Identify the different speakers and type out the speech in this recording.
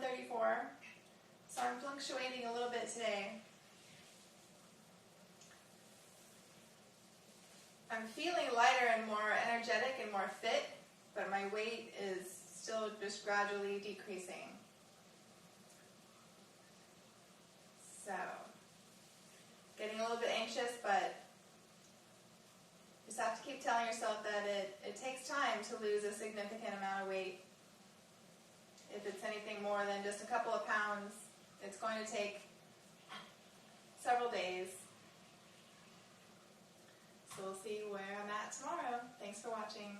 Speaker 1: 134, so I'm fluctuating a little bit today. I'm feeling lighter and more energetic and more fit, but my weight is still just gradually decreasing. So, getting a little bit anxious, but you just have to keep telling yourself that it takes time to lose a significant amount of weight. If it's anything more than just a couple of pounds, it's going to take several days. So we'll see where I'm at tomorrow. Thanks for watching.